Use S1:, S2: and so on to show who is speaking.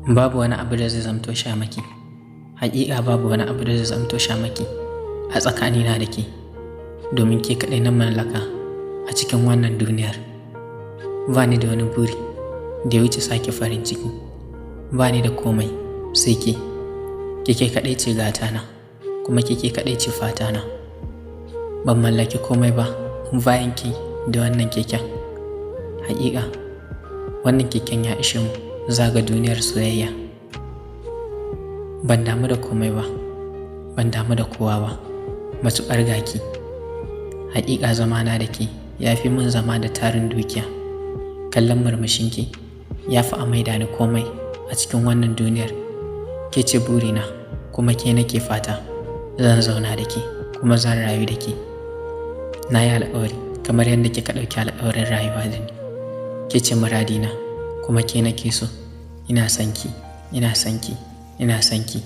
S1: Babu wani abu da zai zamto shamaki. Haƙiƙa babu wani abu da zai zamto shamaki a tsakanina da ke, domin ke kaɗai na mallaka a cikin wannan duniyar. Ba ni da wani buri da ya wuce sake farin ciki. Ba ni da komai sai ke. Ke kaɗai ce gatana, kuma ke kaɗai ce fatana. Ban mallaki komai ba bayan ki da wannan keken. Haƙiƙa wannan keken ya ishe mu zaga duniyar soyayya. Ban damu da komai ba, ban damu da kowa ba, matuƙar gaki. Haƙiƙa zamana da ke ya fi mun zama da tarin dukiya. Kallon murmushinki ya fi a maida ni komai a cikin wannan duniyar. Ke ce burina, kuma ke nake fata zan zauna da ke kuma zan rayu da ke. Na yi alƙawari kamar yadda kika ɗauki alƙawarin rayuwa da ni. Ke ce muradina, kuma ke nake so. Ina son ki, ina son ki, ina son ki.